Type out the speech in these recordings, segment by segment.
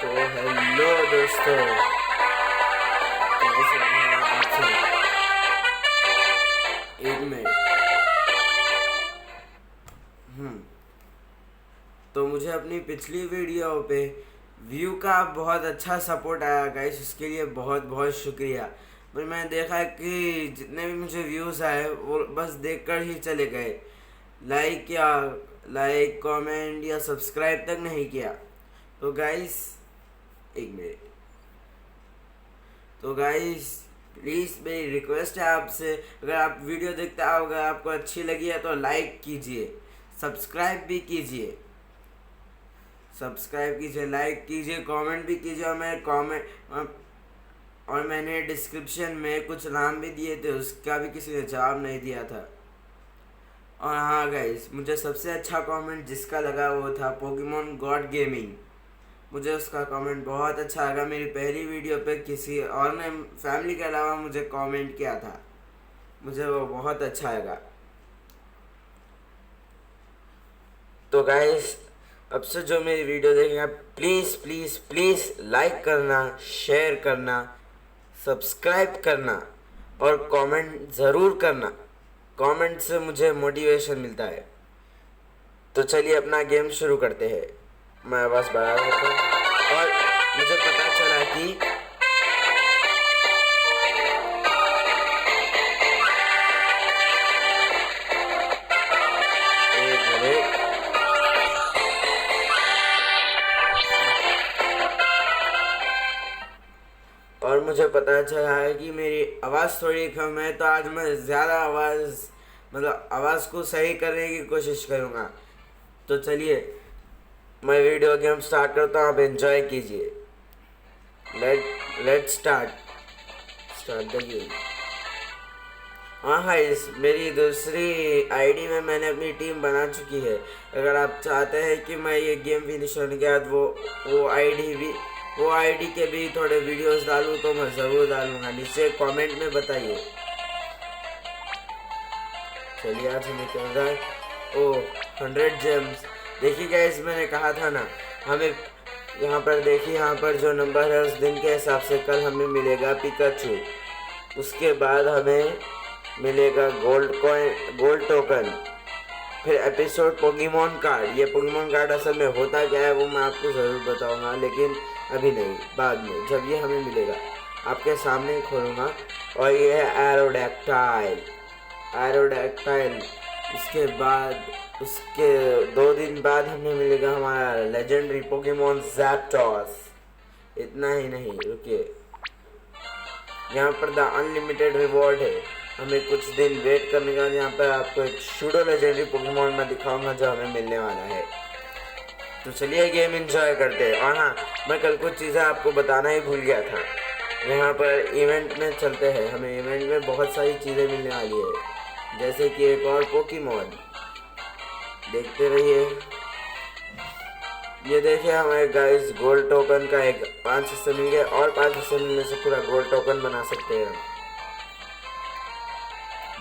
तो हेलो दोस्तों, कैसे हैं आप सब? एक मिनट। तो मुझे अपनी पिछली वीडियो पे व्यू का बहुत अच्छा सपोर्ट आया गाइस, उसके लिए बहुत बहुत शुक्रिया। पर मैंने देखा कि जितने भी मुझे व्यूज़ आए वो बस देखकर ही चले गए, लाइक कमेंट या सब्सक्राइब तक नहीं किया। तो गाइस एक मिनट। तो गाइस प्लीज़ मेरी रिक्वेस्ट है आपसे, अगर आप वीडियो देखते हो, अगर आपको अच्छी लगी है तो लाइक कीजिए, सब्सक्राइब भी कीजिए, लाइक कीजिए, कमेंट भी कीजिए। और मैंने डिस्क्रिप्शन में कुछ नाम भी दिए थे, उसका भी किसी ने जवाब नहीं दिया था। और हाँ गाइस, मुझे सबसे अच्छा कमेंट जिसका लगा वो था पोकेमॉन गॉड गेमिंग। मुझे उसका कमेंट बहुत अच्छा लगा। मेरी पहली वीडियो पे किसी और ने फैमिली के अलावा मुझे कमेंट किया था, मुझे वो बहुत अच्छा लगा। तो गाइस, अब से जो मेरी वीडियो देखेंगे प्लीज़ प्लीज़ प्लीज़ लाइक करना, शेयर करना, सब्सक्राइब करना और कमेंट ज़रूर करना। कमेंट से मुझे मोटिवेशन मिलता है। तो चलिए अपना गेम शुरू करते हैं। मैं आवाज़ बढ़ा देता हूँ और मुझे पता चला कि एक मिनट। और मुझे पता चला है कि मेरी आवाज़ थोड़ी कम है, तो आज मैं ज़्यादा आवाज़ को सही करने की कोशिश करूँगा। तो चलिए मैं वीडियो गेम स्टार्ट करता हूँ, आप एंजॉय कीजिए। Let start the game. हाँ, इस मेरी दूसरी आईडी में मैंने अपनी टीम बना चुकी है। अगर आप चाहते हैं कि मैं ये गेम फिनिश होने के बाद वो आईडी के भी थोड़े वीडियोस डालूँ तो मैं ज़रूर डालूँगा, नीचे कमेंट में बताइए। चलिए आज निकल रहा है। ओह 100 जेम्स। देखिए गाइस, मैंने कहा था ना, हमें यहाँ पर देखिए, यहाँ पर जो नंबर है उस दिन के हिसाब से कल हमें मिलेगा पिकाचू, उसके बाद हमें मिलेगा गोल्ड टोकन, फिर एपिसोड पोकेमॉन कार्ड। ये पोकेमॉन कार्ड असल में होता क्या है वो मैं आपको ज़रूर बताऊंगा, लेकिन अभी नहीं, बाद में जब ये हमें मिलेगा आपके सामने ही खोलूँगा। और ये है एरोडैक्टाइल। उसके 2 दिन बाद हमें मिलेगा हमारा लेजेंडरी पोकेमॉन ज़ैप्टॉस। इतना ही नहीं, रुकिए, यहाँ पर द अनलिमिटेड रिवॉर्ड है, हमें कुछ दिन वेट करने का। यहाँ पर आपको एक शूडो लेजेंडरी पोकेमॉन मैं दिखाऊंगा जो हमें मिलने वाला है। तो चलिए गेम एंजॉय करते हैं। और हाँ, मैं कल कुछ चीज़ें आपको बताना ही भूल गया था। यहाँ पर इवेंट में चलते हैं, हमें इवेंट में बहुत सारी चीज़ें मिलने वाली है, जैसे कि एक और पोकेमॉन। देखते रहिए। ये देखिए हमारे गाइस, गोल्ड टोकन का एक 5 हिस्से मिल गए, और 5 हिस्से मिलने से पूरा गोल्ड टोकन बना सकते हैं।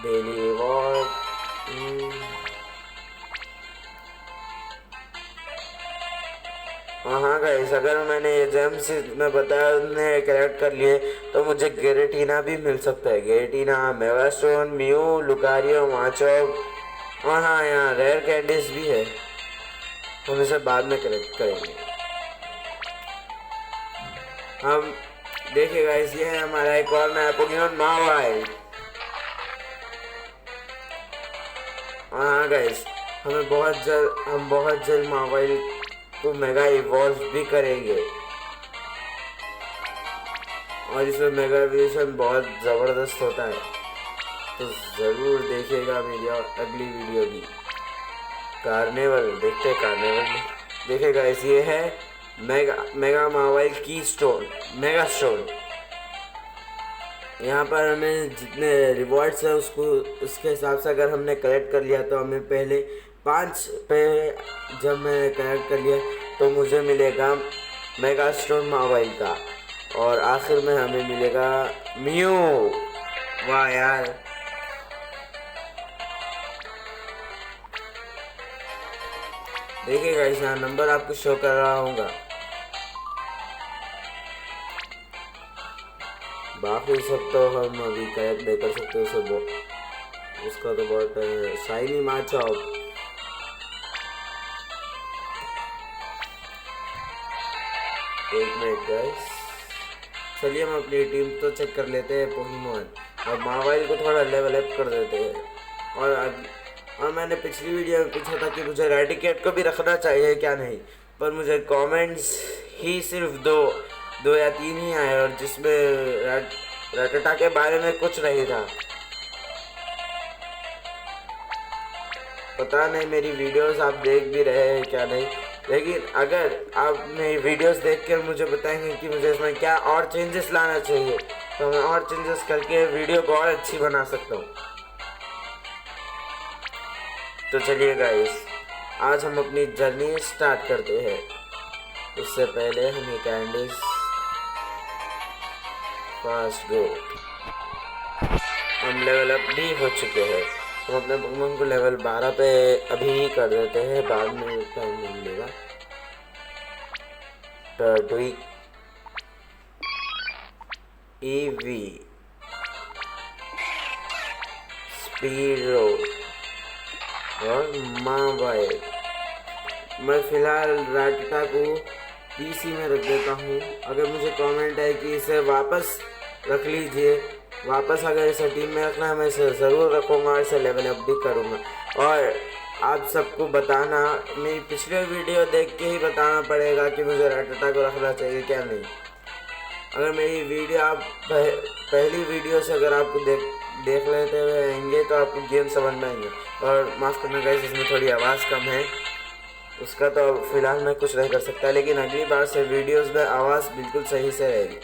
Daily walk. हाँ गाइस, अगर मैंने ये जेम्स में बताया उन्हें कलेक्ट कर लिए तो मुझे गेरेटीना भी मिल सकता है। गेरेटीना, मेगास्टोन, म्यू, लुकारियो, माचोक। और हाँ, यहाँ रेयर कैंडीज भी है, हम इसे बाद में कलेक्ट करेंगे। हम देखिए गाइस, ये है हमारा एक और नया पोकेमॉन मावाइल। हाँ गाइस, हम बहुत जल्द मावाइल को मेगा इवॉल्व भी करेंगे, और इसमें मेगा एवोल्यूशन बहुत ज़बरदस्त होता है। तो ज़रूर देखिएगा मेरी अगली वीडियो भी। कार्निवल देखते हैं, कार्निवल में देखिएगा। ये है मेगा मावाइल की स्टोन, मेगा स्टोन। यहाँ पर हमें जितने रिवॉर्ड्स है उसके हिसाब से अगर हमने कलेक्ट कर लिया तो हमें पहले 5 पे, जब मैंने कलेक्ट कर लिया तो मुझे मिलेगा मेगा स्टोन मावाइल का, और आखिर में हमें मिलेगा म्यू। वाह यार, देखिएगा इस यहाँ नंबर आपको शो कर रहा होगा। बाकी सब तो हम अभी करेक्ट नहीं कर सकते उसे, उसका तो बहुत शाइनी माचॉप। एक मिनट गाइस, चलिए हम अपनी टीम तो चेक कर लेते हैं पोकेमॉन, और मोबाइल को थोड़ा लेवल अप कर देते हैं। और मैंने पिछली वीडियो में पूछा था कि मुझे रेडिकेट को भी रखना चाहिए क्या नहीं, पर मुझे कमेंट्स ही सिर्फ दो या तीन ही आए, और जिसमें रेटटा के बारे में कुछ नहीं था। पता नहीं मेरी वीडियोस आप देख भी रहे हैं क्या नहीं, लेकिन अगर आप मेरी वीडियोस देख कर मुझे बताएंगे कि मुझे इसमें क्या और चेंजेस लाना चाहिए, तो मैं और चेंजेस करके वीडियो को और अच्छी बना सकता हूँ। तो चलिए गाइस, आज हम अपनी जर्नी स्टार्ट करते हैं। उससे पहले हमें कैंडीज फास्ट गो, हम लेवल अप भी हो चुके हैं। हम अपने पोकेमॉन को लेवल 12 पे अभी ही कर देते हैं, बाद में टाइम नहीं मिलेगा। टर्टविक, ईवी, स्पीरो और मावाइल। मैं फिलहाल राटटा को पीसी में रख देता हूँ। अगर मुझे कमेंट है कि इसे वापस रख लीजिए, वापस अगर इसे टीम में रखना है, मैं इसे ज़रूर रखूँगा और इसे लेवल अप भी करूँगा। और आप सबको बताना, मेरी पिछले वीडियो देख के ही बताना पड़ेगा कि मुझे राटटा को रखना चाहिए क्या नहीं। अगर मेरी वीडियो आप पहली वीडियो से अगर आपको देख लेते हुए आएंगे तो आपको गेम समझ में आएंगे। और माफ़ करना गाइस, इसमें थोड़ी आवाज़ कम है, उसका तो फ़िलहाल मैं कुछ नहीं कर सकता, लेकिन अगली बार से वीडियोस में आवाज़ बिल्कुल सही से रहेगी।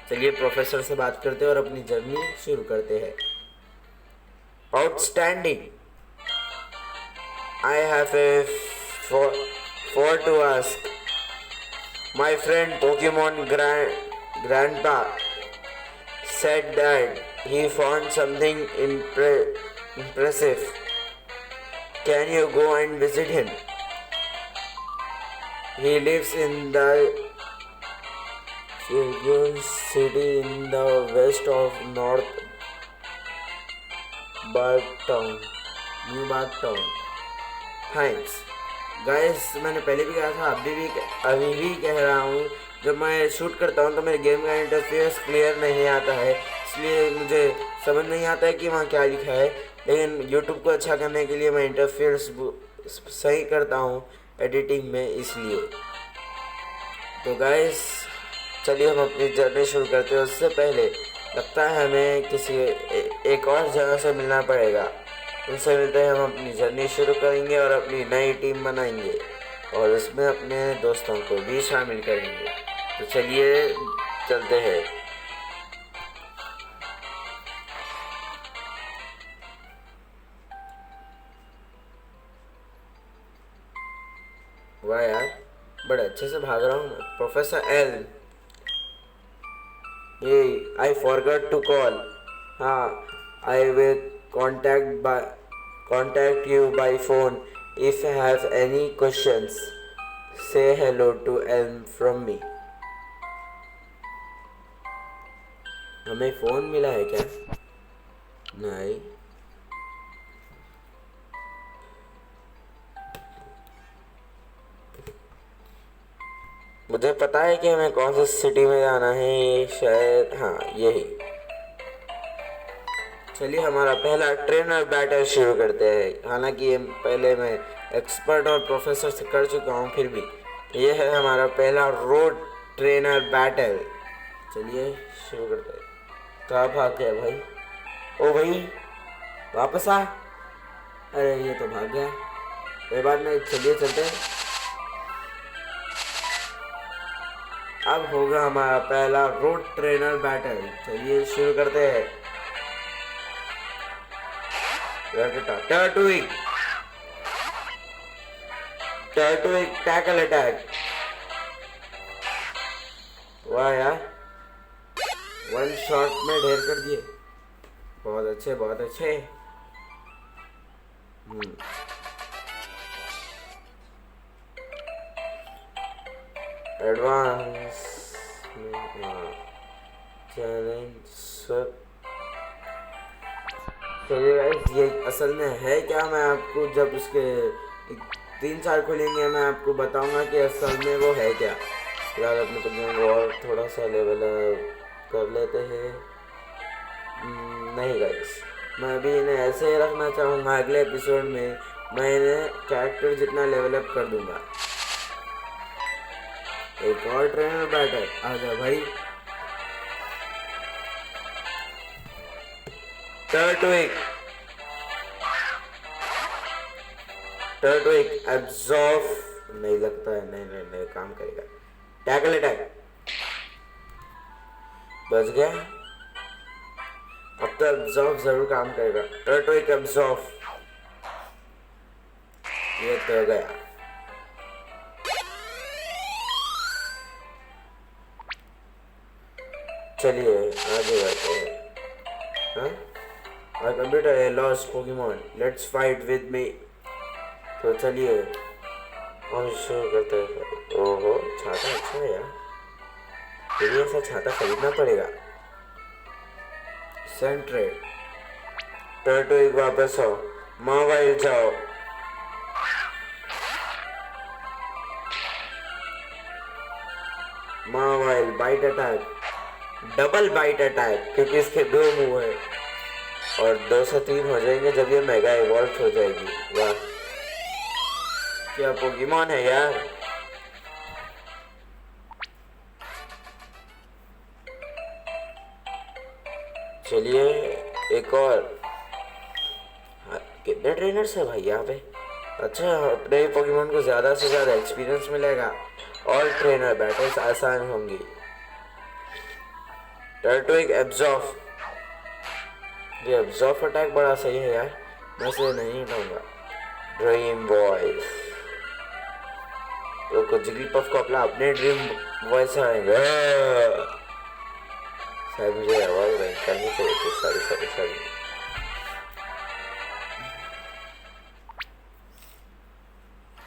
चलिए प्रोफेसर से बात करते हैं और अपनी जर्नी शुरू करते हैं। Outstanding, I have a for to ask my friend Pokemon grandpa said that he found something impressive. Can you go and visit him? He lives in the city in the west of North Barktown, New Barktown. Thanks. Guys, मैंने पहले भी कहा था, अभी भी कह रहा हूँ, जब मैं शूट करता हूँ तो मेरे गेम का इंटरफेस क्लियर नहीं आता है, इसलिए मुझे समझ नहीं आता है कि वहाँ क्या लिखा है। लेकिन YouTube को अच्छा करने के लिए मैं इंटरफेस सही करता हूँ एडिटिंग में, इसलिए। तो गाइस, चलिए हम अपनी जर्नी शुरू करते हैं। उससे पहले लगता है हमें किसी एक और जगह से मिलना पड़ेगा। उनसे मिलते हैं, हम अपनी जर्नी शुरू करेंगे और अपनी नई टीम बनाएंगे और उसमें अपने दोस्तों को भी शामिल करेंगे। तो चलिए चलते हैं। वाह यार, बड़े अच्छे से भाग रहा हूँ। प्रोफेसर एल, ये आई फॉरगॉट टू कॉल। हाँ, I will contact you by phone if you have any questions. Say hello to Elm from me. हमें फ़ोन मिला है क्या? नहीं। मुझे पता है कि हमें कौन सी सिटी में जाना है, शायद हाँ यही। चलिए हमारा पहला ट्रेनर बैटल शुरू करते हैं। हालांकि ये पहले मैं एक्सपर्ट और प्रोफेसर से कर चुका हूँ, फिर भी ये है हमारा पहला रोड ट्रेनर बैटल। चलिए शुरू करते हैं। कहाँ भाग गया भाई? ओ भाई वापस आ। अरे ये तो भाग गया, कोई बात नहीं, चलिए चलते हैं। अब होगा हमारा पहला रोड ट्रेनर बैटल। चलिए शुरू करते हैं। टर्टविक टैकल अटैक। वाह यार, वन शॉट में ढेर कर दिए। बहुत अच्छे, बहुत अच्छे। एडवांस। चैलेंज। चलिए गाइस, ये असल में है क्या, मैं आपको जब उसके 3-4 खुलेंगे मैं आपको बताऊंगा कि असल में वो है क्या। यार अपने तो गेम को और थोड़ा सा लेवल कर लेते हैं। नहीं गाइस, मैं अभी इन्हें ऐसे ही रखना चाहूँगा। अगले एपिसोड में मैं इन्हें कैरेक्टर जितना लेवल अप कर दूंगा। एक और ट्रेनर बैटल, आजा भाई। टर्टविक एब्जॉर्ब नहीं लगता है। नहीं नहीं नहीं, काम करेगा। टैकल अटैक, बच गया। अब तो एब्जॉर्ब जरूर काम करेगा। टर्टविक एब्जॉर्ब, ये तो गया। चलिए आगे बढ़ते हैं। हाँ, our computer has lost Pokemon. Let's fight with me. तो चलिए और शुरू करते हैं। ओहो, छाता अच्छा है यार, फिर ऐसा छाता खरीदना पड़ेगा। सेंट्रेट, टर्टविक वापस आओ, मावाइल जाओ। मावाइल bite attack, double bite attack, क्योंकि इसके 2 मुंह है और 2 से 3 हो जाएंगे जब ये मेगा इवॉल्व हो जाएगी। वाह, क्या पोकेमॉन है यार। चलिए एक और। कितने ट्रेनर्स है भाई यहाँ पे। अच्छा, अपने पोकेमॉन को ज़्यादा से ज़्यादा एक्सपीरियंस मिलेगा और ट्रेनर बैटल्स आसान होंगी। टर्टविक एब्जॉर्ब, ये एब्जॉर्ब अटैक बड़ा सही है यार, मैं इसे नहीं हटाऊंगा। ड्रीम वॉइस, तो जिगलीपफ को अपने ड्रीम वॉइस आएगा। शायद मुझे आवाज नहीं करनी चाहिए थी। सॉरी।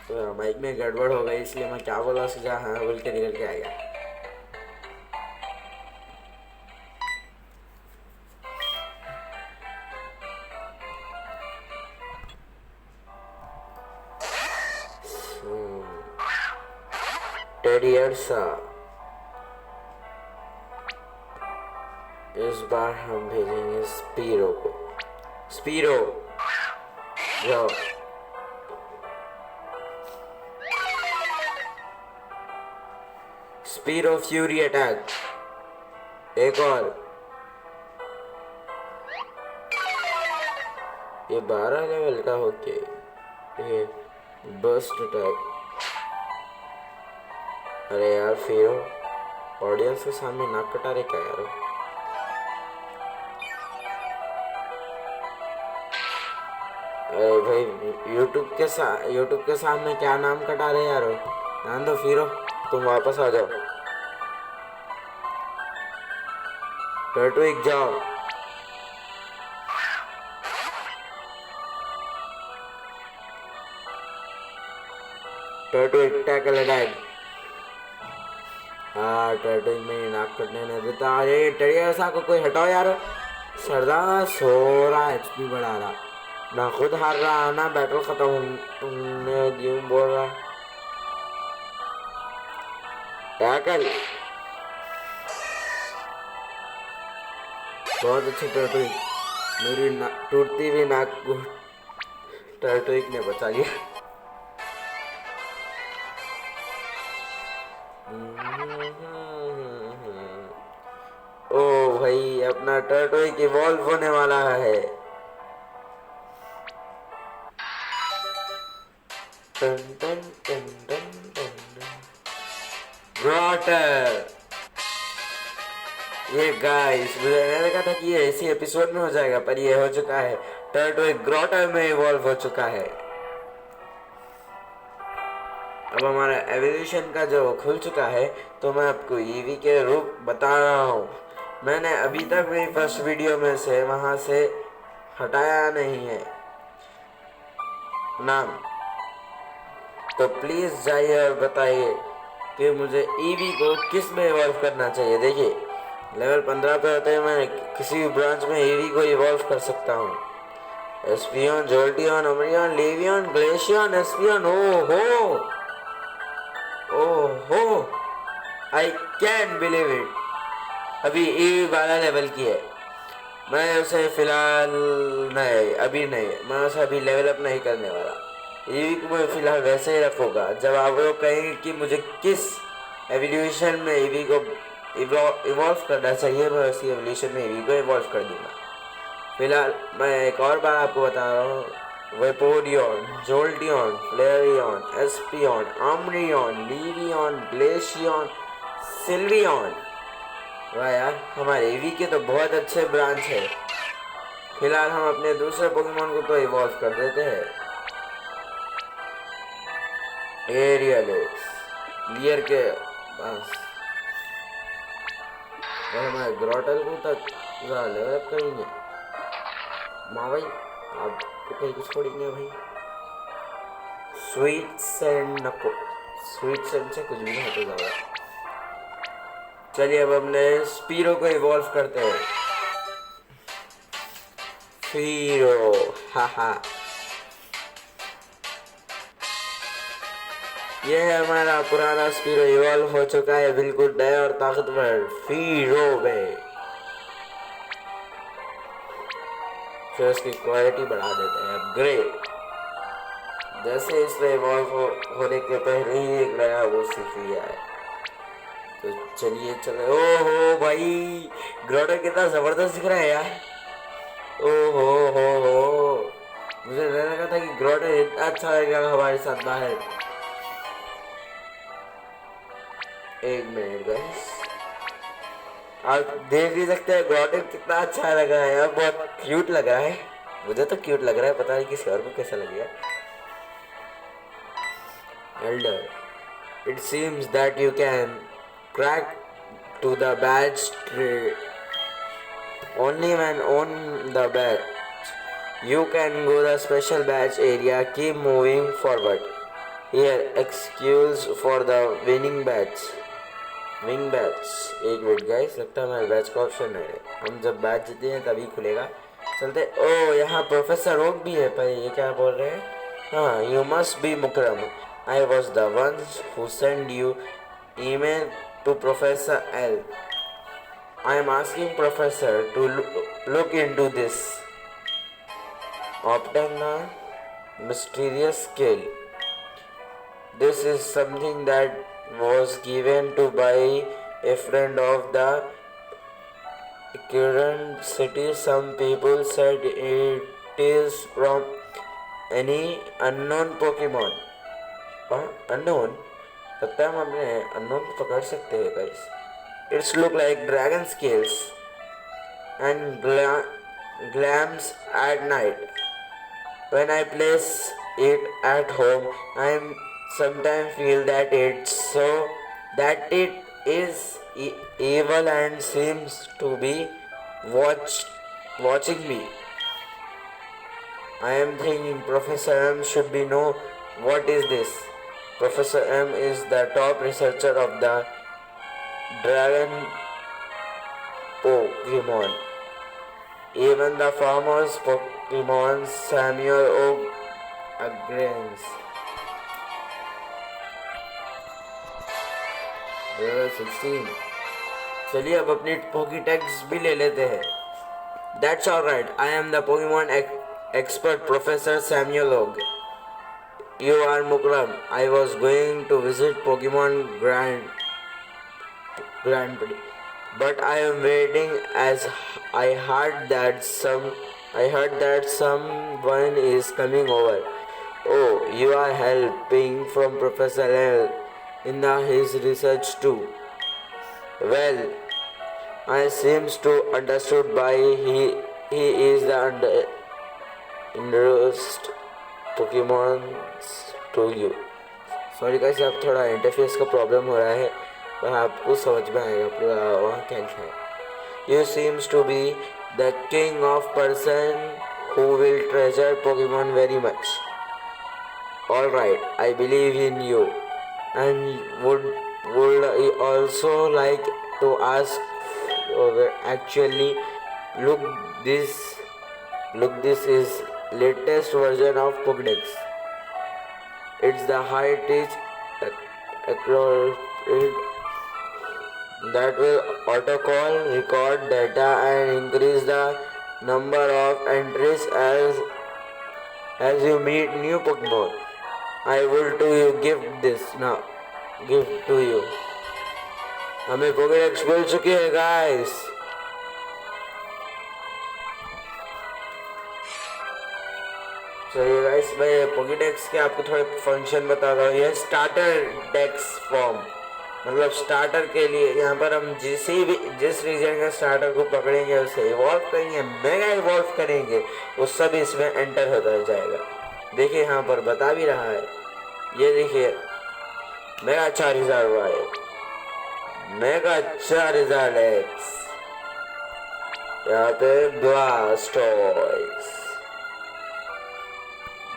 तो माइक में गड़बड़ हो गई, इसलिए मैं क्या बोला सीधा हाँ बोल के निकल के आएगा। टेडियर्सा, इस बार हम भेजेंगे स्पीरो को। स्पीरो जाओ। स्पीरो फ्यूरी अटैक, एक और। ये 12 लेवल का होके ये बर्स्ट अटैक। अरे यार फिर ऑडियंस के सामने नाक कटा रहे क्या यार। अरे भाई यूट्यूब के सामने क्या नाम कटा रहे यार। ध्यान दो फिर, तुम वापस आ जाओ। टर्टविक जाओ। टर्टविक टैकल अटैक। हाँ, टर्टविक में नाक कटने नहीं देता। अरे टेडियर्सा को कोई हटाओ यार, सरदार सो रहा, एचपी बढ़ा रहा, ना खुद हार रहा ना बैटल खत्म होने गेम बोल रहा। टैकल, बहुत अच्छी टर्टविक, मेरी टूटती हुई नाक को टर्टविक ने बचा लिया। ओ भाई, अपना टर्टविक इवॉल्व होने वाला है। टन टन टन टन टन। ग्रोटर, ये गाइस मुझे लगा था कि ये इसी एपिसोड में हो जाएगा, पर ये हो चुका है। टर्टविक ग्रोटर में इवॉल्व हो चुका है। अब हमारा एवोल्यूशन का जो खुल चुका है, तो मैं आपको ईवी के रूप बता रहा हूँ। मैंने अभी तक मेरी फर्स्ट वीडियो में से वहाँ से हटाया नहीं है नाम, तो प्लीज़ जाइए और बताइए कि मुझे ईवी को किस में इवॉल्व करना चाहिए। देखिए लेवल 15 पे होते ही मैं किसी भी ब्रांच में ईवी को इवॉल्व कर सकता हूँ। एस्पियन, जोल्टियन, अमरियन, लेवियन, ग्लेशियन, एस्पियन, ओहो, आई कैन बिलीव इट। अभी ईवी 12 लेवल की है। मैं उसे फिलहाल नहीं, अभी नहीं, मैं उसे अभी लेवल अप नहीं करने वाला। ईवी को मैं फिलहाल वैसे ही रखूँगा। जब आप लोग कहेंगे कि मुझे किस एवोल्यूशन में ईवी को इवॉल्व करना चाहिए, मैं उसी एवोल्यूशन में ईवी को इवॉल्व कर दूंगा। फिलहाल मैं एक और बार आपको बता रहा हूँ, वेपोरियन, जोल्टियन, फ्लेरियन, एस्पियन, अमरियन, लीवियन, ग्लेशियन, सिल्वियन। वाह यार, हमारे ईवी के तो बहुत अच्छे ब्रांच है। फिलहाल हम अपने दूसरे पोकेमोन को तो इवॉल्व कर देते हैं। एरियलिक्स, लियर के पास और हमारे ग्रोटल को तक लेवल अप करेंगे। माँ भाई, आपको कहीं कुछ छोड़ेंगे भाई। स्वीट सैंड नको, स्वीट सैंड से कुछ भी नहीं होता ज़्यादा। चलिए अब हमने स्पीरो को इवॉल्व करते हैं। स्पीरो, हा, ये है हमारा पुराना स्पीरो, इवॉल्व हो चुका है, बिल्कुल नया और ताकतवर स्पीरो में। फिर उसकी क्वालिटी बढ़ा देते हैं, अपग्रेड। जैसे इसमें इवॉल्व होने के पहले ही एक नया वो सीख लिया है। तो चलिए चले। ओहो भाई, ग्रोटल कितना जबरदस्त दिख रहा है यार। ओहो हो, मुझे लगा था कि ग्रोटल इतना अच्छा लगेगा हमारे साथ बाहर। एक मिनट गाइस, आप देख भी सकते हैं ग्रोटल कितना अच्छा लग रहा है यार, बहुत क्यूट लग रहा है। मुझे तो क्यूट लग रहा है, पता नहीं किसी और को कैसा लगेगा। Elder, it seems that you can crack to the badge tree. Only when on the badge you can go the special badge area. Keep moving forward. Here, excuse for the winning badge. Wing batch. एक minute guys, लगता है हमारे batch का option है, हम जब batch जीते हैं तभी खुलेगा। चलते। ओ, यहाँ प्रोफेसर रोग भी है, पर ये क्या बोल रहे हैं? हाँ, you must be Mukram, I was the one who send you email to professor L. I am asking professor to look into this, obtain a mysterious skill. This is something that was given to by a friend of the current city. Some people said it is from any unknown Pokemon. Unknown? लगता है हम अपने unknown को पकड़ सकते हैं guys. It's look like dragon scales and glams at night. When I place it at home, I sometimes feel that it is evil and seems to be watching me. I am thinking Professor M should be know what is this. Professor M is the top researcher of the dragon Pokemon. Even the farmer's Pokemon Samuel O. agrees. Level 16. चलिए अब अपनी poke tags भी ले लेते हैं। That's alright. I am the Pokemon expert Professor Samuel Og. You are Mukram. I was going to visit Pokemon Grand Prix, but I am waiting as I heard that someone is coming over. Oh, you are helping from Professor L in his research too. Well, I seems to understood by he is the introduced Pokemon to you. Sorry guys, अब थोड़ा interface का problem हो रहा है, पर आपको समझ में आएगा पूरा वहाँ क्या लिखा है. You seems to be the king of person who will treasure Pokemon very much. Alright, I believe in you, and would I also like to ask actually look this this is latest version of Pokédex. It's the high tech accurate that will auto call, record data and increase the number of entries as you meet new Pokemon. I will to you gift this now. Gift to you. हमें Pokedex मिल चुकी है guys. चलिए guys, मैं Pokedex के आपको थोड़े function बताता हूँ. ये स्टार्टर डेक्स फॉर्म, मतलब स्टार्टर के लिए यहाँ पर हम जिस रीजन का स्टार्टर को पकड़ेंगे उसे इवॉल्व करेंगे, मेगा इवॉल्व करेंगे, वो सब इसमें एंटर होता जाएगा. देखिए यहाँ पर बता भी रहा है. ये देखिए मेगा 4000 वाई, मेगा 4000 एक्स, यहाँ पे ब्लास्टोइस.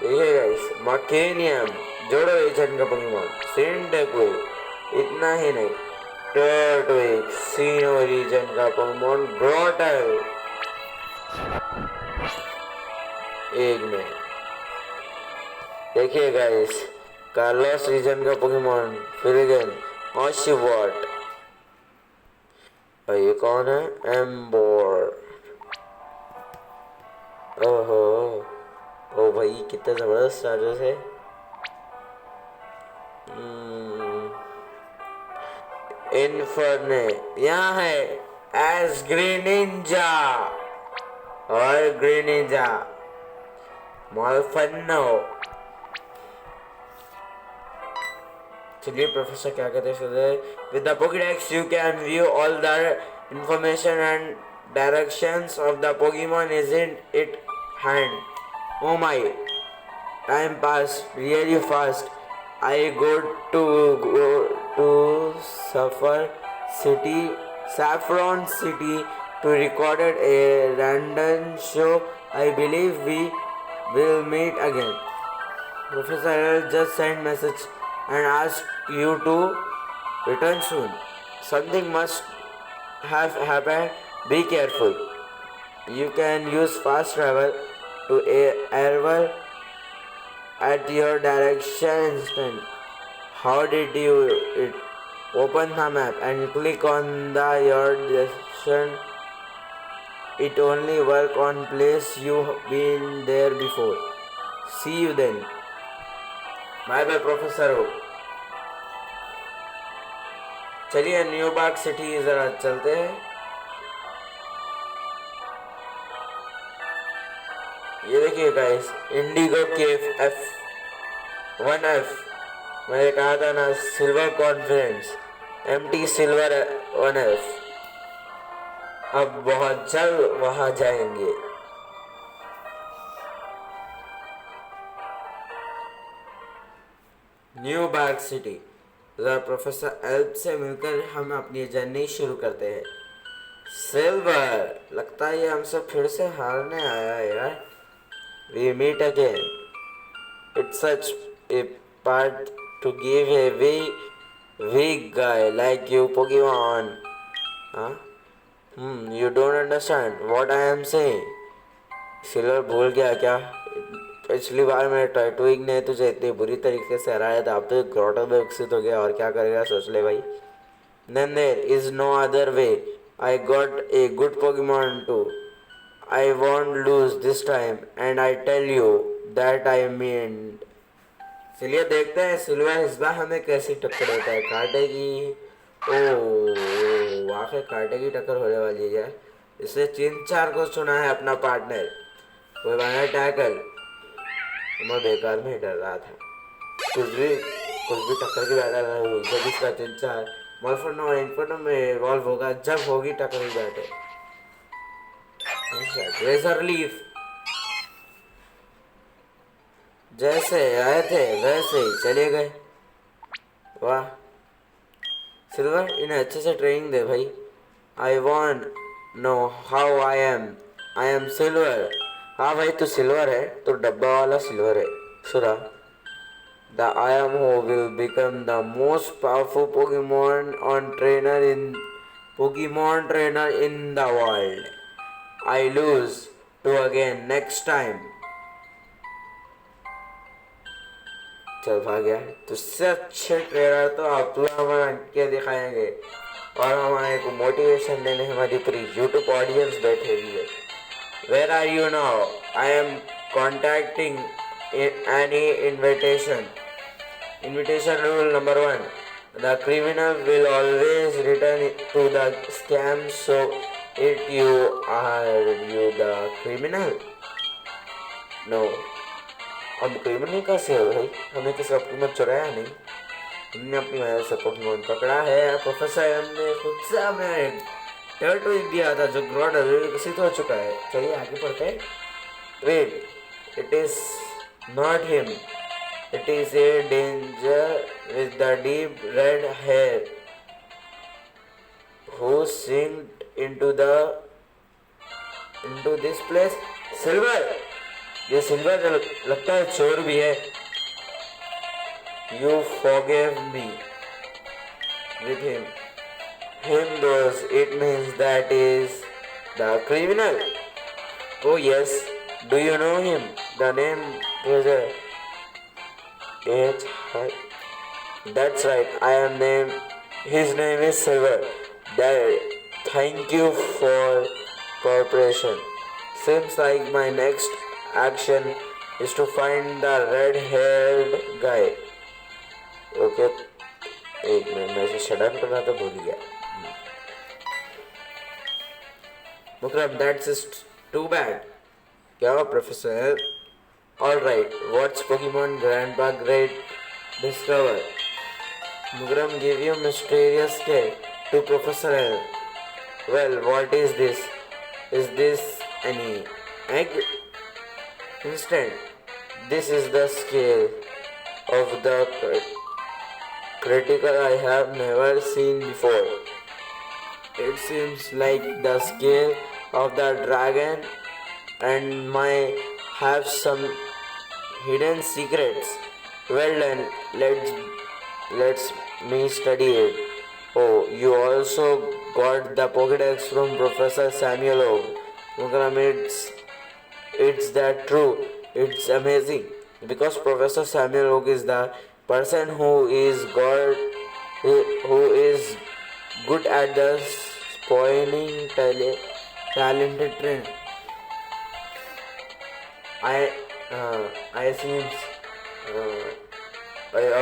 देखिए गाइस, मकेनियम जोड़ो रीजन का पोकेमॉन, सिंडेकुल. इतना ही नहीं, टर्टविक सीनो रीजन का पोकेमॉन ग्रोटल. एक में देखिए गाइस, कार्लोस रीजन का पोकेमॉन फिलिगन ऑशिवॉट. और ये कौन है? एम्बोर. ओहो, ओ भाई कितना जबरदस्त चार्जर्स है. इन्फर्ने यहाँ है एस ग्रीनिंजा और ग्रीनिंजा मॉलफनो. चलिए प्रोफेसर क्या कहते हैं. With the Pokedex you can view all the information and directions of the Pokemon is in it hand. Oh my, time pass really fast. I go to Saffron City to record a random show. I believe we will meet again. Professor L just sent message and asked you to return soon. Something must have happened. Be careful. You can use fast travel to Airwell at your direction instant. How did you it? Open the map and click on your direction. It only work on place you've been there before. See you then. Bye bye professor हो. चलिए new Bag city जरा चलते हैं. ये देखिए guys, Indigo केव F1F. मैंने कहा था ना, silver confidence MT silver 1F. अब बहुत जल्द वहां जाएंगे. New Bag city. प्रोफेसर एल्प से मिलकर हम अपनी जर्नी शुरू करते हैं. सिल्वर, लगता है ये हमसे फिर से हारने आया है यार. We meet again. It's such a part to give a weak guy like you Pokemon. Huh? You don't understand what I am saying. Silver भूल गया क्या? पिछली बार मेरे टर्टविक ने तुझे इतनी बुरी तरीके से हराया था. अब तो ग्रोटल में विकसित हो गया और क्या करेगा सोच ले भाई. Then there is no other way. I got a good Pokemon too. I won't lose this time and I tell you that I mean. चलिए देखते हैं सिल्वर इस बार हमें कैसी टक्कर देता है. काटेगी. ओह वाकई काटेगी टक्कर होने वाली है. इसने 3-4 को चुना है अपना पार्टनर. कोई बना टैकल. मैं बेकार में डर रहा था. कुछ भी टक्कर की बैठा नहीं हुई. जब इसका 3-4 मॉर्फनो इन्फर्नो में इवॉल्व होगा, जब होगी टक्कर ही बैठे. Razor leaf. जैसे आए थे वैसे ही चले गए. वाह सिल्वर, इन्हें अच्छे से ट्रेनिंग दे भाई. I want know how I am silver. हाँ भाई तू सिल्वर है, तो डब्बा वाला सिल्वर है. सुरा the I am who will become the most powerful Pokemon on trainer in Pokemon trainer in the world. I lose to again next time. चल भाग गया। तुझसे अच्छे ट्रेनर तो आप हमारा के दिखाएंगे और हमारे को मोटिवेशन देने हमारी पूरी यूट्यूब ऑडियंस बैठे हुई है। Where are you now? I am contacting any invitation. Invitation rule number 1. The criminal will always return to the scam, so if you are you the criminal? No. हम criminal कैसे हो भाई? हमने किसी का पोकेमॉन चुराया नहीं, हमने अपनी वजह से पोकेमॉन पकड़ा है। प्रोफेसर हमने खुद से हमें टर्टल दिया था जो ग्रोड विकसित हो चुका है। चलिए आगे बढ़ते हैं। Wait, it is not him, it is a danger with the deep red hair who synced into this place. Silver, ये सिल्वर लगता है चोर भी है। You forgave me with him. Him those, it means that is the criminal. Oh yes, do you know him? The name is that's right. I am named. His name is Silver. Thank you for cooperation. Seems like my next action is to find the red-haired guy. Okay. एक minute, मैं इसे shut down करना तो भूल गया। मुकरम, that's too bad. क्या हुआ professor? All right. What's Pokemon Grandpa Great discover? Mukram give you mysterious scale to Professor L. Well, what is this? Is this any egg? Instant. This is the scale of the critical I have never seen before. It seems like the scale of the dragon and might have some hidden secrets. Well done. Let's me study it. Oh, you also got the Pokédex from Professor Samuel Og. It's that true. It's amazing because Professor Samuel Og is the person who is good at the spoiling talented train. I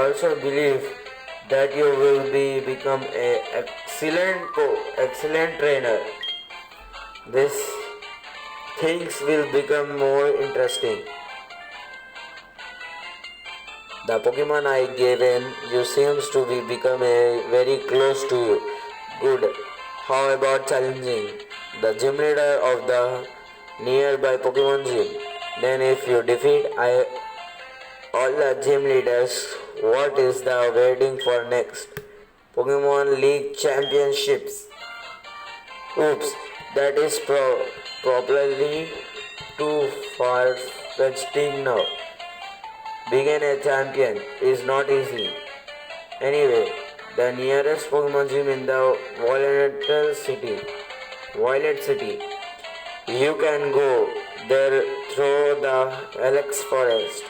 also believe that you will become a excellent trainer. This things will become more interesting. The Pokemon I gave in you seems to be become very close to you. Good. How about challenging the gym leader of the nearby Pokemon gym? Then if you defeat all the gym leaders, what is the waiting for next? Pokemon League Championships. Oops, that is probably too far-fetched now. Being a champion is not easy. Anyway, the nearest Pokemon gym in the Violet City. You can go there through the Alex Forest.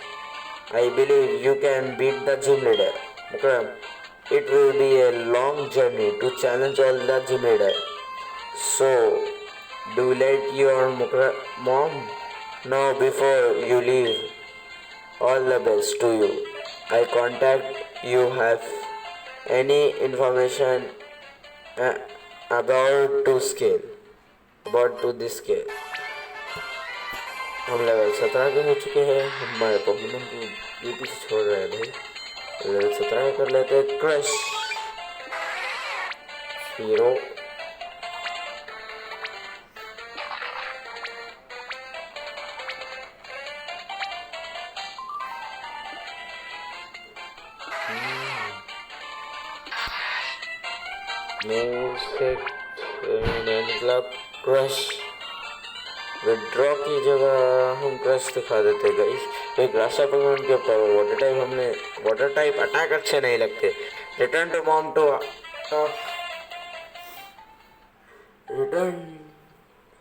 I believe you can beat the gym leader. It will be a long journey to challenge all the gym leader. So, do let your mom know before you leave. All the best to you. I contact you have any information about this scale. हम level 17 के हो चुके हैं। हमारे Pokemon को ये पीछे छोड़ रहे हैं भाई। लेवल 17 कर लेते हैं। क्रश हीरो मतलब क्रश विड्रॉ की जगह हम क्रश दिखा देते गाइस। तो ग्रासा पोकेमॉन के ऊपर वाटर टाइप अटैक अच्छे नहीं लगते। Return to mom to return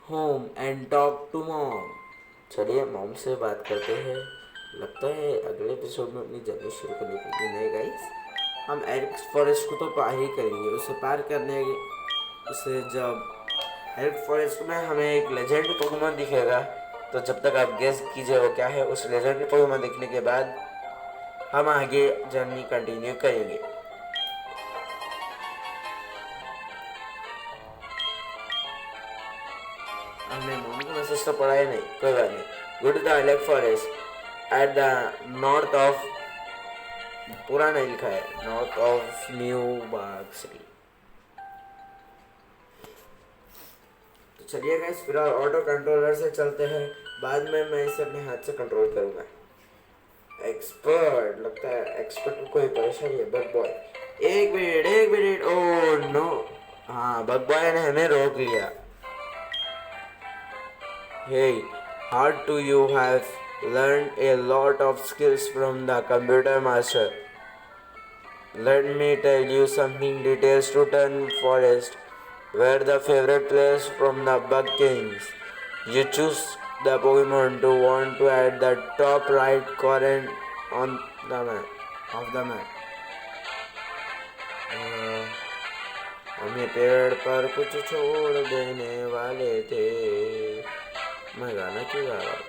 home and talk to mom. चलिए मॉम से बात करते हैं। लगता है अगले एपिसोड में अपनी जर्नी शुरू करनी पड़ेगी। नहीं गाइस, हम एरिक फॉरेस्ट को तो पार ही करेंगे। उसे पार करने उसे जब एरिक फॉरेस्ट में हमें एक लेजेंड पोकेमॉन दिखेगा, तो जब तक आप गेस कीजिए वो क्या है। उस लेजेंड पोकेमॉन दिखने के बाद हम आगे जर्नी कंटिन्यू करेंगे। हमने मॉम को मैसेज तो पढ़ा ही नहीं, कोई बात नहीं। Go to the Eric forest at the north of, पूरा नहीं लिखा है, north of New Bag City. तो चलिए गाइस, फिलहाल ऑटो कंट्रोलर से चलते हैं, बाद में मैं इसे अपने हाथ से कंट्रोल करूंगा। एक्सपर्ट, लगता है एक्सपर्ट को कोई परेशानी है। बग बॉय, एक मिनट, ओह नो। हाँ, बग बॉय ने हमें रोक लिया। Hey, how do you have learned a lot of skills from the computer master? Let me tell you something. Details to Turn Forest were the favorite players from the Bug Kings. You choose the Pokemon to want to at the top right corner on the map of the map. हमें पेड़ पर कुछ छोड़ देने वाले थे। मैं गाना क्यों गा रहा हूँ?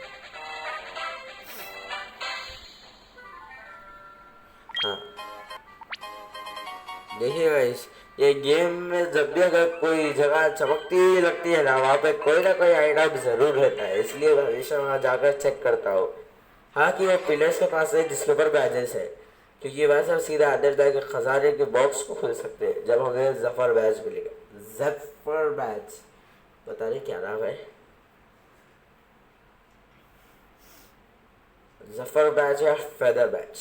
हाँ, देखिए गाइस, ये गेम में जब भी अगर कोई जगह चमकती लगती है ना, वहाँ पे कोई ना कोई आइटम जरूर रहता है, इसलिए मैं हमेशा वहाँ जाकर चेक करता हूँ। हाँ कि वो पिलर्स के पास है जिसके ऊपर बैजेस है, क्योंकि वैसे हम सीधा अंदर जाके खजाने के बॉक्स को खोल सकते हैं जब हमें जफर बैज मिलेगा। जफर बैज, बता रहे क्या नाम है? जफर बैच या फेदर बैच,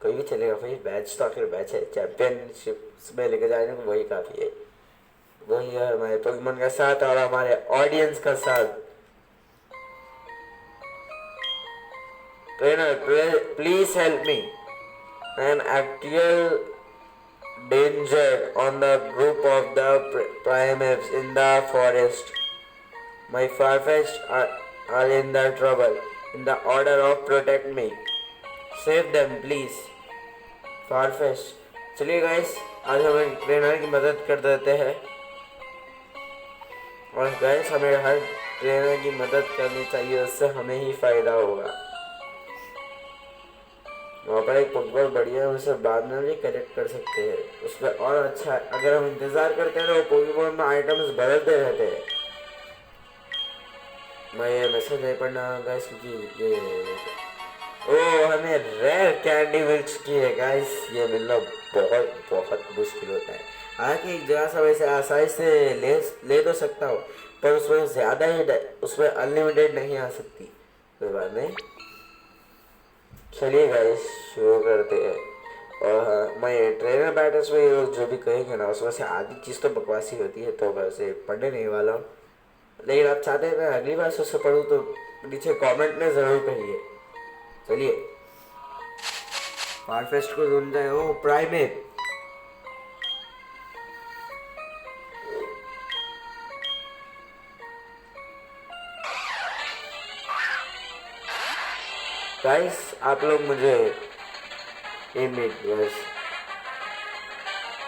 कोई भी चलेगा भाई। बैच तो आखिर बैच है, चैंपियनशिप में लेके जाने को वही काफ़ी है। वही है हमारे पोकेमॉन का साथ और हमारे ऑडियंस का साथ। Trainer, please help me, I am actual danger on the group of the primates in the forest. My Farfetch'd are in the trouble. In the order of protect me. Save them please. Farfetch. चलिए guys, आज हम एक trainer की मदद कर देते हैं। और गाइस, हमें हर ट्रेनर की मदद करनी चाहिए, उससे हमें ही फायदा होगा। वहाँ पर एक पोकेमॉन बढ़िया है, उसे बाद में भी कलेक्ट कर सकते हैं। उसमें और अच्छा है, अगर हम इंतज़ार करते हैं तो पोकेमॉन में आइटम्स बदलते रहते हैं। मैं ये मैसेज नहीं पढ़ना गाइस, क्योंकि ये हमें रेयर कैंडी मिल चुकी है गाइस। ये मिलना बहुत बहुत मुश्किल होता है। हालांकि एक जगह से वैसे आसानी से ले तो सकता हूँ, पर उसमें ज़्यादा ही, उसमें अनलिमिटेड नहीं आ सकती। कोई बात नहीं, चलिए गाइस शुरू करते हैं। और हाँ, मैं ट्रेनर बैटल्स में ये लोग जो भी कहेंगे ना, उसमें से आधी चीज़ तो बकवासी होती है, तो मैं उसे पढ़ने नहीं वाला हूँ। लेकिन आप चाहते हैं मैं अगली बार से उसे पढ़ूँ तो नीचे कमेंट में ज़रूर कहिए। चलिए, फारफेस्ट को ढूंढ रहे हो प्राइमेट। गाइस, आप लोग मुझे बस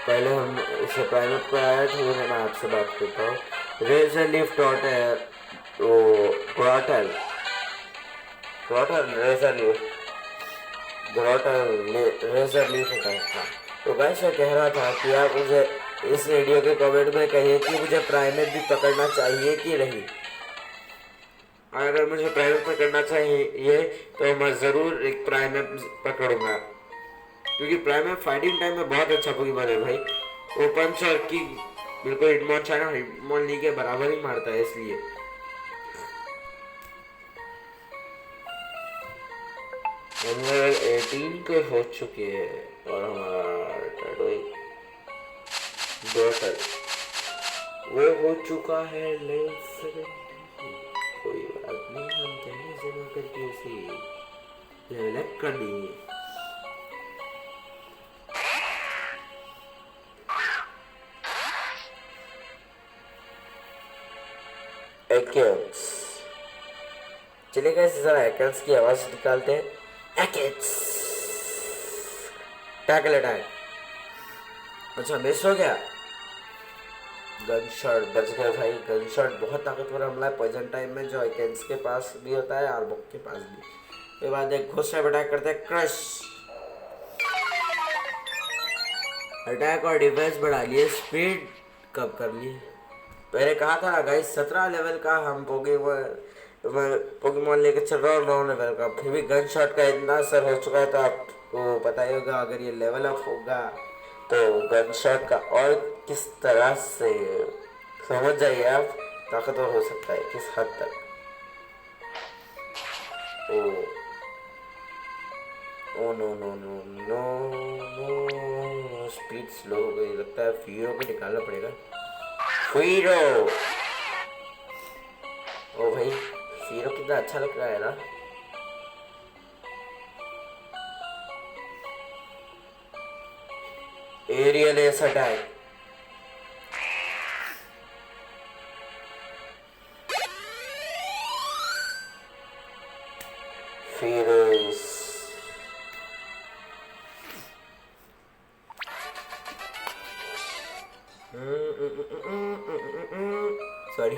पहले हम इसे प्राइवेट पर आया था, मैं आपसे बात करता हूँ। रेजर लीफ टॉटर, ग्रॉटल रेजर लीफ होता है। हाँ, तो गाइस मैं कह रहा था कि आप मुझे इस वीडियो के कमेंट में कहिए कि मुझे प्राइमेट भी पकड़ना चाहिए कि नहीं। अगर मुझे प्राइमेट पकड़ना चाहिए तो मैं ज़रूर एक प्राइमेट पकड़ूंगा, क्योंकि प्राइमेट फाइटिंग टाइम में बहुत अच्छा पोकेमॉन है भाई। वो पंच और की बिल्कुल हिटमॉन के बराबर ही मारता है, इसलिए। हम लेवल 18 के हो चुके हैं और हमारा डॉटर वो हो चुका है लेवल 7। कोई बात नहीं, हम कहीं जमा करके उसे लेवल अप कर देंगे। एकेट्स। चलिए गाइस जरा एकेट्स की आवाज निकालते हैं। एकेट्स टैकल अटैक। अच्छा मिस हो गया। गन शॉट बच गया भाई। गन शॉट बहुत ताकतवर हमला है पॉइजन टाइम में, जो एकेट्स के पास भी होता है और बुक के पास भी। के बाद एक घुस अटैक करते हैं क्रश। अटैक और डिफेंस बढ़ा लिए, स्पीड कब कर लिए। मैंने कहा था गाइस 17 लेवल का हम पोकेमॉन लेके चल रहा हूँ 9 लेवल का, फिर भी गन शॉट का इतना असर हो चुका है। तो आपको पता ही होगा अगर ये लेवल अप होगा तो गन शॉट का और किस तरह से समझ जाइए आप ताकतवर हो सकता है किस हद तक। Oh oh no no no no no, speed slow हो गई। लगता है फीरो को निकालना पड़ेगा। फीरो, ओ भाई फीरो कितना अच्छा लग रहा है ना। Aerial ace attack. फीरोस सॉरी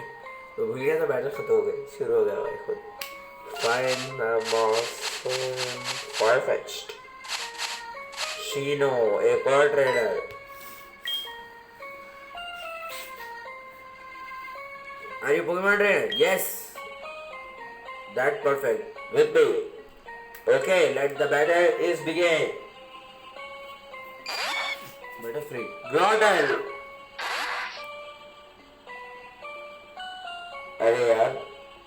तो भूल गया था। बैटल खत्म हो गई, शुरू हो गया भाई खुद। Fine perfect. शीनो एक और trader. Are you Pokemon trainer? Yes. That perfect. With me. Okay, let the battle is begin. Battle free. Groudon. अरे यार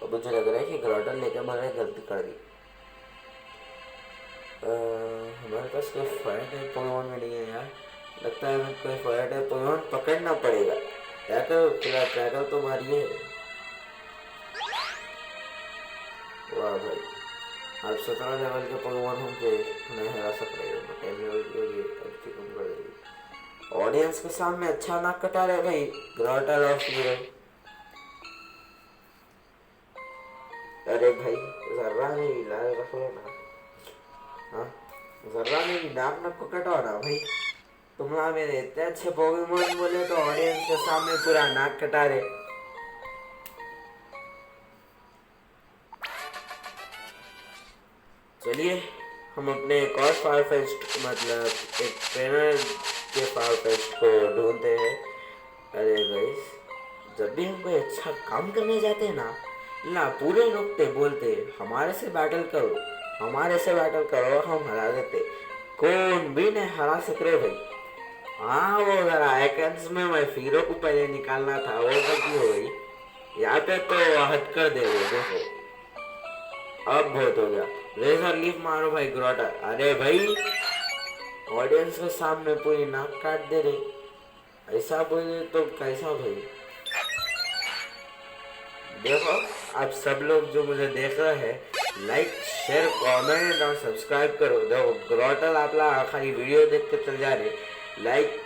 अब मुझे लग रहा है कि ग्रॉडल लेकर मैंने गलती कर दी। हमारे पास कोई फायर टाइप पोकेमॉन में नहीं है यार। लगता है हमें कोई फायर टाइप पोकेमॉन पकड़ना पड़ेगा। टैकल तो मारिए। वाह भाई आप 17 लेवल के पोकेमॉन होंगे नहीं हरा सकते। 10 लेवल के अच्छी कम कर देगी। ऑडियंस के सामने अच्छा नाक कटा रहे भाई ग्रॉडल और फीरो। अरे भाई जर्रा नहीं लाल रखो ना। हाँ जर्रा नहीं नाक नाक को कटाओ ना भाई। तुम ना मेरे इतने अच्छे पोकेमॉन बोले तो ऑडियंस के सामने पूरा नाक कटा रहे। चलिए हम अपने एक और फारफेस्ट मतलब एक ट्रेनर के फारफेस्ट को ढूंढते हैं। अरे गाइस जब भी हम कोई अच्छा काम करने जाते हैं ना ना पूरे रुकते बोलते हमारे से बैटल करो हमारे से बैटल करो, हम हरा देते। कौन भी नहीं हरा सक रहे भाई। हाँ वो जरा एकेंस में मैं फीरो को पहले निकालना था, वो गलती हो गई। यहाँ पे तो हद कर दे रहे देखो। अब बहुत हो गया। लेजर लीफ मारो भाई ग्रोटर। अरे भाई ऑडियंस के सामने पूरी नाक काट दे रहे। ऐसा बोले तो कैसा भाई। देखो आप सब लोग जो मुझे देख रहे हैं लाइक शेयर कमेंट और सब्सक्राइब करो। देखो ग्रोटल आपला खाली वीडियो देख के चल जा रहे, लाइक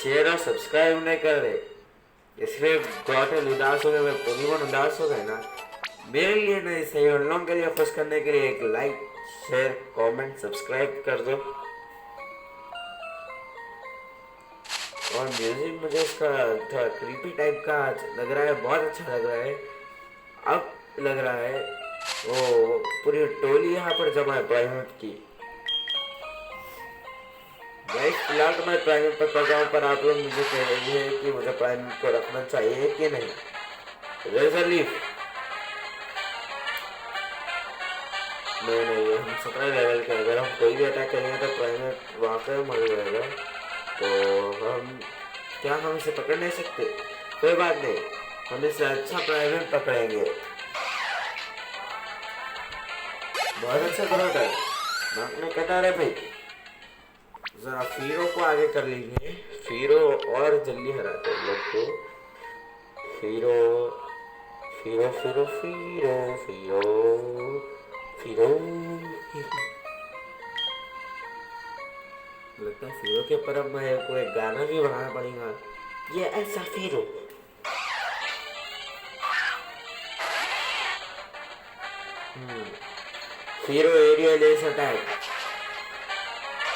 शेयर और सब्सक्राइब नहीं कर रहे। इसलिए ग्रोटल उदास हो गए, मैं पोकेमॉन उदास हो गए ना। मेरे लिए नहीं सही उन लोगों के लिए खुश करने के लिए एक लाइक शेयर कमेंट सब्सक्राइब कर दो। और म्यूजिक मुझे इसका थोड़ा क्रीपी टाइप का लग रहा है, बहुत अच्छा लग रहा है। अब लग रहा है वो पूरी टोली यहाँ पर जमा है प्राइमेट की। फिलहाल तो मैं प्राइमेट पर कर रहा हूँ, पर आप लोग मुझे कह रहे हैं कि मुझे प्राइमेट को रखना चाहिए कि नहीं। लेजर लीफ नहीं हम 17 लेवल के अगर हम कोई भी अटैक करेंगे तो प्राइमेट वाकई मर जाएगा। तो हम इसे पकड़ नहीं सकते। कोई बात नहीं, हम इससे अच्छा प्राइवेट पकड़ेंगे। बहुत अच्छा करो था नाक में कटा रहे भाई। जरा फीरो को आगे कर लीजिए, फीरो और जल्दी हराते हैं लोग को। फीरो फीरो फीरो फीरो फीरो फीरो लगता है फीरो के ऊपर अब मेरे को एक गाना भी बनाना पड़ेगा। ये ऐसा फीरो हीरो एरियल एस अटैक।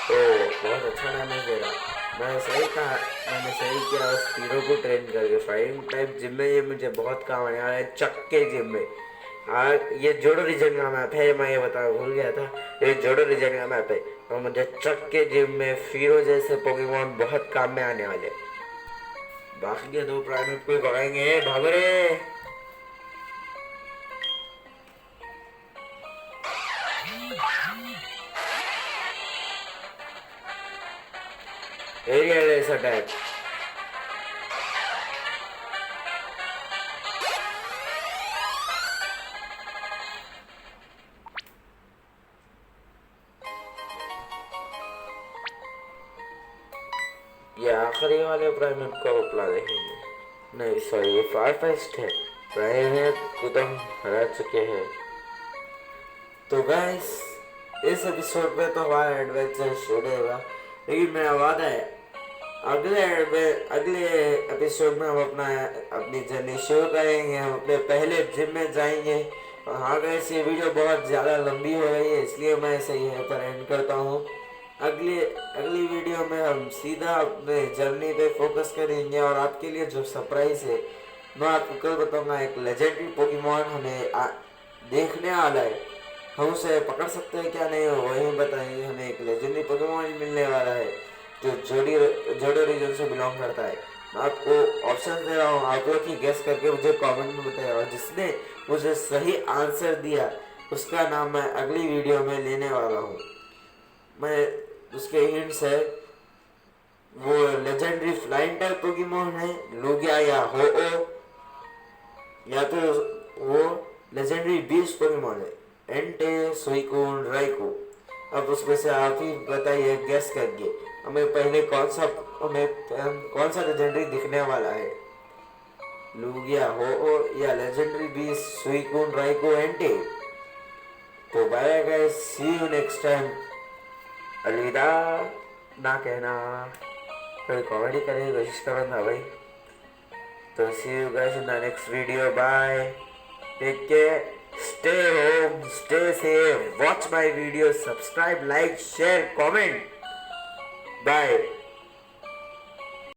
ओ बहुत अच्छा डैमेज दे रहा। मैंने सही किया उस हीरो को ट्रेन करके। फाइटिंग टाइप जिम में ये मुझे बहुत काम आने वाला है, चक्के जिम में। ये जोडो रीजन का मैप है, मैं ये बता भूल गया था, ये जोडो रीजन का मैप है। और मुझे चक्के जिम में फीरो जैसे पोकेमॉन बहुत काम में आने वाले। बाकी के 2 प्राइमेट को भगाएंगे, भागो रे। Aerial ace attack. ये आखिरी वाले प्राइमेट को अपना देखेंगे। नहीं सॉरी, ये फारफेस्ट है। प्राइमेट को तो हम हरा चुके हैं। तो गाइस इस एपिसोड में तो हमारा एडवेंचर शुरू होगा, लेकिन मेरा वादा है अगले एपिसोड में हम अपनी जर्नी शुरू करेंगे। हम अपने पहले जिम में जाएंगे। और हाँ गाइस, ये वीडियो बहुत ज़्यादा लंबी हो गई है, इसलिए मैं इसे यहीं पर एंड करता हूँ। अगली वीडियो में हम सीधा अपने जर्नी पे फोकस करेंगे। और आपके लिए जो सरप्राइज है मैं आपको कल बताऊंगा। एक लेजेंडरी पोकेमॉन हमें देखने वाला है। हम उसे पकड़ सकते हैं क्या नहीं हो वही बताएंगे। हमें एक लेजेंडरी पोकेमॉन मिलने वाला है जो जोडो रीजन से बिलोंग करता है। मैं आपको ऑप्शन दे रहा हूँ, आप लोग ही गेस करके मुझे कमेंट में बताएं। और जिसने मुझे सही आंसर दिया उसका नाम मैं अगली वीडियो में लेने वाला हूँ। मैं उसके हिंट्स है, वो लेजेंडरी फ्लाइंग टाइप पोकेमॉन है, लुगिया या हो-ओ, या तो वो लेजेंडरी बीस्ट पोकेमॉन है, एंटे, सुइकून, राइको। अब उसमें से आप ही बताइए गेस करके हमें पहले कौन सा लेजेंडरी दिखने वाला है, लुगिया, हो-ओ या लेजेंडरी बीस्ट, सुइकून, राइको, एंटे। तो bye guys, see you next time. अलविदा ना कहना, कोई कॉमेडी करने की कोशिश करो ना भाई। तो see you guys in the next video, bye, take care, stay home, stay safe, watch my video, subscribe, like, share, comment, bye.